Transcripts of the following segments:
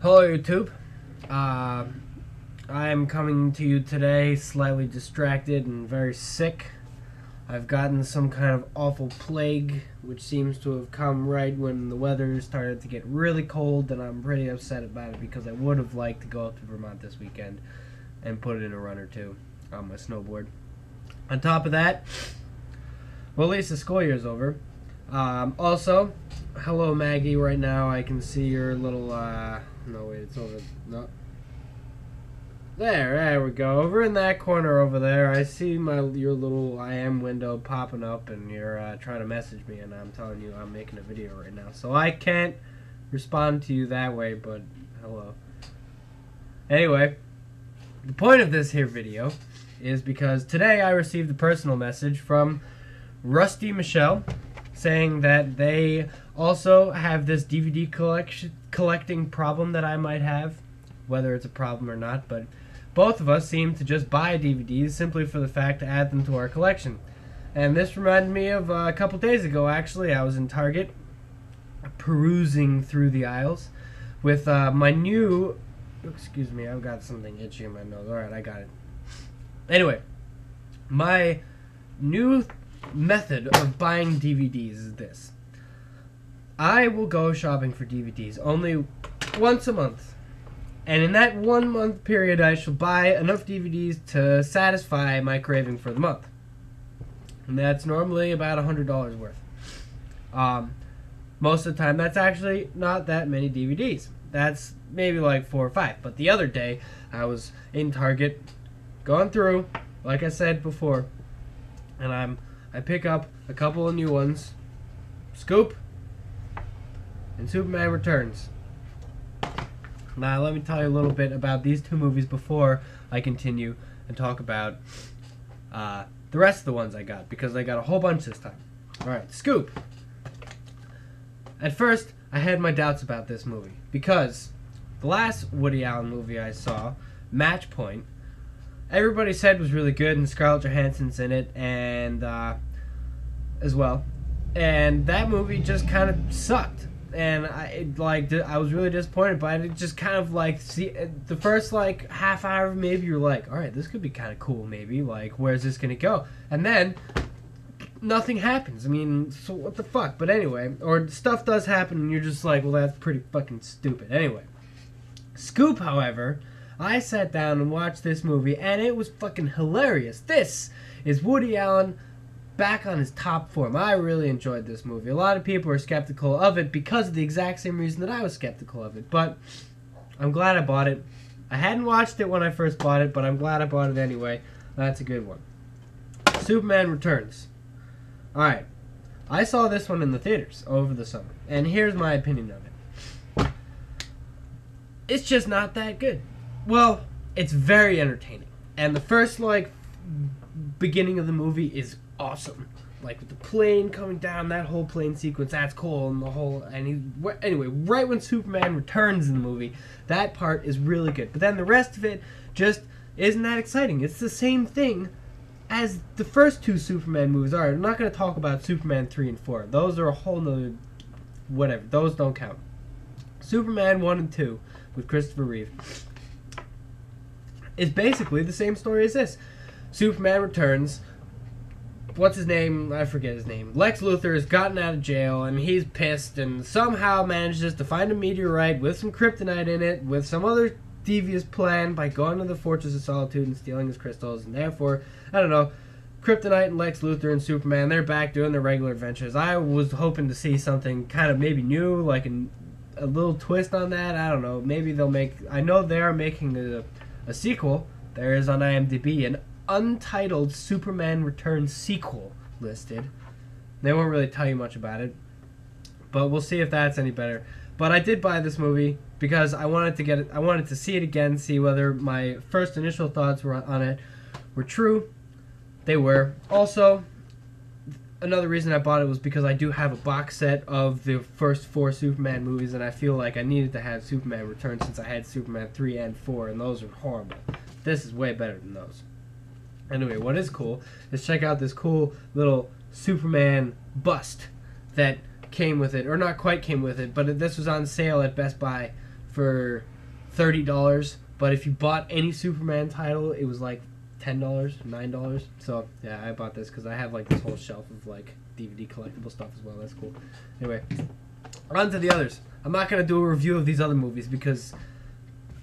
Hello YouTube. I'm coming to you today slightly distracted and very sick. I've gotten some kind of awful plague which seems to have come right when the weather started to get really cold, and I'm pretty upset about it because I would have liked to go up to Vermont this weekend and put in a run or two on my snowboard. On top of that, well, at least the school year's over. Also, hello Maggie, right now I can see your little, no wait, it's over, no. There we go. Over in that corner over there, I see your little IM window popping up, and you're trying to message me, and I'm telling you I'm making a video right now. So I can't respond to you that way, but hello. Anyway, the point of this here video is because today I received a personal message from Rusty Michelle saying that they also have this DVD collecting problem that I might have, whether it's a problem or not, but both of us seem to just buy DVDs simply for the fact to add them to our collection. And this reminded me of a couple days ago, actually. I was in Target perusing through the aisles with my new, excuse me, I've got something itchy in my nose. Alright, I got it. Anyway, my new method of buying DVDs is this. I will go shopping for DVDs only once a month. And in that 1 month period, I shall buy enough DVDs to satisfy my craving for the month. And that's normally about $100 worth. Most of the time, that's actually not that many DVDs. That's maybe like 4 or 5. But the other day, I was in Target, going through, like I said before, and I pick up a couple of new ones, Scoop and Superman Returns. Now, let me tell you a little bit about these two movies before I continue and talk about the rest of the ones I got, because I got a whole bunch this time. Alright, Scoop. At first, I had my doubts about this movie, because the last Woody Allen movie I saw, Match Point, everybody said was really good, and Scarlett Johansson's in it, and as well. And that movie just kind of sucked. And I was really disappointed by it. It just kind of like, the first like half hour maybe you're like, all right, this could be kind of cool maybe. Like, where's this gonna go? And then nothing happens. I mean, so what the fuck? But anyway, or stuff does happen, and you're just like, well, that's pretty fucking stupid. Anyway, Scoop, however, I sat down and watched this movie, and it was fucking hilarious. This is Woody Allen back on his top form. I really enjoyed this movie. A lot of people are skeptical of it because of the exact same reason that I was skeptical of it, but I'm glad I bought it. I hadn't watched it when I first bought it, but I'm glad I bought it anyway. That's a good one. Superman Returns. Alright, I saw this one in the theaters over the summer, and here's my opinion of it. It's just not that good. Well, it's very entertaining, and the first, like, beginning of the movie is awesome, like with the plane coming down, that whole plane sequence, that's cool, and the whole, anyway, right when Superman returns in the movie, that part is really good, but then the rest of it just isn't that exciting. It's the same thing as the first two Superman movies are. I'm not going to talk about Superman 3 and 4. Those are a whole nother, whatever, those don't count. Superman 1 and 2 with Christopher Reeve is basically the same story as this. Superman returns. What's his name? I forget his name. Lex Luthor has gotten out of jail, and he's pissed, and somehow manages to find a meteorite with some kryptonite in it, with some other devious plan by going to the Fortress of Solitude and stealing his crystals, and therefore, I don't know, Kryptonite and Lex Luthor and Superman, they're back doing their regular adventures. I was hoping to see something kind of maybe new, like a little twist on that. I don't know. Maybe they'll make, I know they are making a sequel. There is on IMDb an untitled Superman Returns sequel listed. They won't really tell you much about it, but we'll see if that's any better. But I did buy this movie because I wanted to get it. I wanted to see it again, see whether my first initial thoughts on it were true. They were. Also, another reason I bought it was because I do have a box set of the first 4 Superman movies, and I feel like I needed to have Superman Returns since I had Superman 3 and 4, and those are horrible. This is way better than those. Anyway, what is cool is check out this cool little Superman bust that came with it, or not quite came with it, but this was on sale at Best Buy for $30. But if you bought any Superman title, it was like $10, $9. So yeah, I bought this because I have like this whole shelf of like DVD collectible stuff as well. That's cool. Anyway, on to the others. I'm not gonna do a review of these other movies because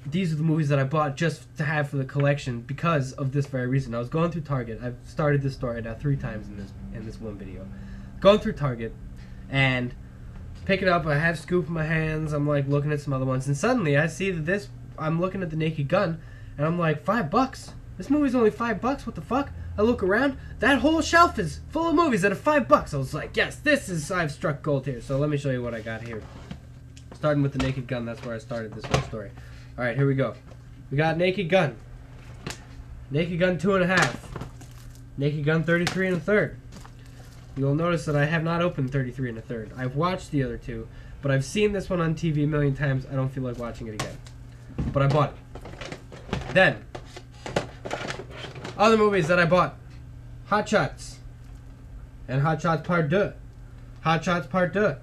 these are the movies that I bought just to have for the collection because of this very reason. I was going through Target. I've started this story now 3 times in this one video. Going through Target and pick it up. I have Scoop in my hands. I'm like looking at some other ones, and suddenly I see that I'm looking at the Naked Gun, and I'm like, $5. This movie's only $5. What the fuck? I look around. That whole shelf is full of movies that are $5. I was like, yes, I've struck gold here. So let me show you what I got here. Starting with the Naked Gun. That's where I started this whole story. All right, here we go. We got Naked Gun. Naked Gun 2.5. Naked Gun 33 1/3. You'll notice that I have not opened 33 1/3. I've watched the other two, but I've seen this one on TV a million times. I don't feel like watching it again. But I bought it. Then, other movies that I bought. Hot Shots. And Hot Shots Part 2. Hot Shots Part 2.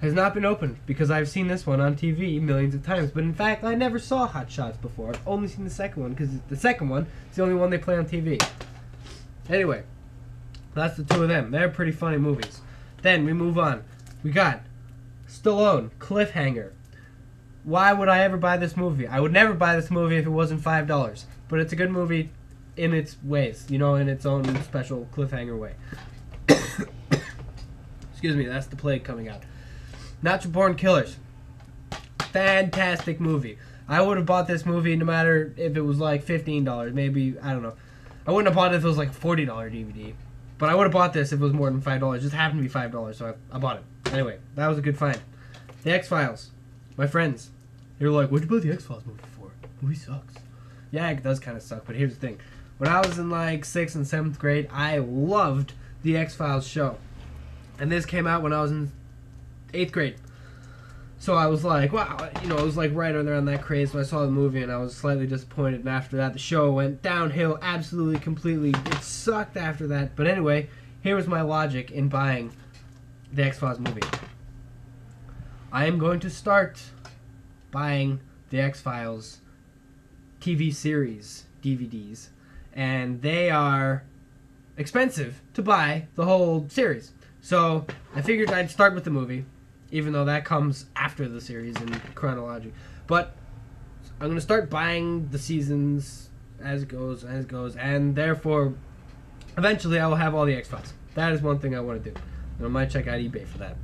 Has not been opened because I've seen this one on TV millions of times. But in fact, I never saw Hot Shots before. I've only seen the second one because the second one is the only one they play on TV. Anyway, that's the two of them. They're pretty funny movies. Then we move on. We got Stallone, Cliffhanger. Why would I ever buy this movie? I would never buy this movie if it wasn't $5. But it's a good movie in its ways, you know, in its own special cliffhanger way. Excuse me, that's the plague coming out. Natural Born Killers. Fantastic movie. I would have bought this movie no matter if it was like $15. Maybe, I don't know. I wouldn't have bought it if it was like a $40 DVD. But I would have bought this if it was more than $5. It just happened to be $5, so I bought it. Anyway, that was a good find. The X-Files. My friends. They were like, what'd you buy the X-Files movie for? The movie sucks. Yeah, it does kind of suck, but here's the thing. When I was in like 6th and 7th grade, I loved the X-Files show. And this came out when I was in 8th grade. So I was like, wow, you know, it was like right around that craze. So I saw the movie and I was slightly disappointed. And after that, the show went downhill absolutely, completely. It sucked after that. But anyway, here was my logic in buying the X-Files movie. I am going to start buying the X-Files TV series DVDs. And they are expensive to buy the whole series. So I figured I'd start with the movie, even though that comes after the series in chronology. But I'm going to start buying the seasons as it goes, and therefore, eventually I will have all the X-Files. That is one thing I want to do. And I might check out eBay for that.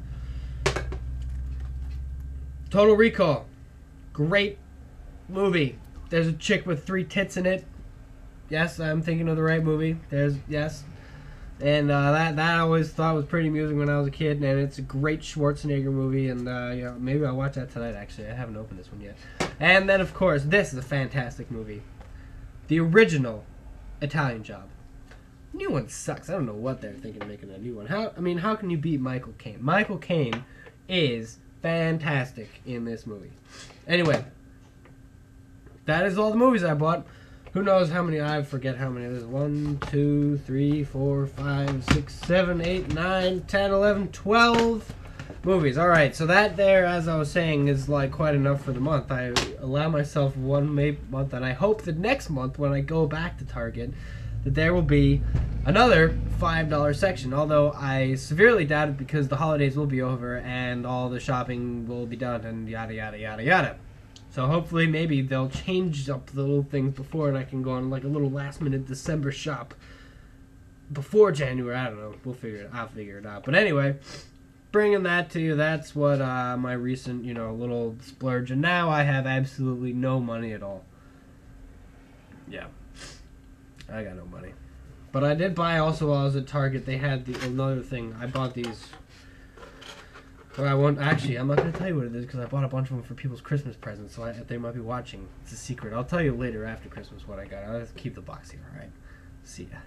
Total Recall. Great movie. There's a chick with 3 tits in it. Yes, I'm thinking of the right movie. Yes. And that I always thought was pretty amusing when I was a kid, and it's a great Schwarzenegger movie, and you know, maybe I'll watch that tonight, actually. I haven't opened this one yet. And then, of course, this is a fantastic movie. The original Italian Job. New one sucks. I don't know what they're thinking of making a new one. How can you beat Michael Caine? Michael Caine is fantastic in this movie. Anyway, that is all the movies I bought. Who knows how many? I forget how many. There's 1, 2, 3, 4, 5, 6, 7, 8, 9, 10, 11, 12 movies. Alright, so that there, as I was saying, is like quite enough for the month. I allow myself one month, and I hope that next month when I go back to Target that there will be another $5 section. Although I severely doubt it because the holidays will be over and all the shopping will be done and yada yada yada yada. So hopefully maybe they'll change up the little things before and I can go on like a little last minute December shop before January. I don't know. I'll figure it out. But anyway, bringing that to you, that's what my recent, little splurge. And now I have absolutely no money at all. Yeah. I got no money. But I did buy also while I was at Target. They had another thing. I bought these. Well, I'm not going to tell you what it is because I bought a bunch of them for people's Christmas presents, so they might be watching. It's a secret. I'll tell you later after Christmas what I got. I'll just keep the box here, alright? See ya.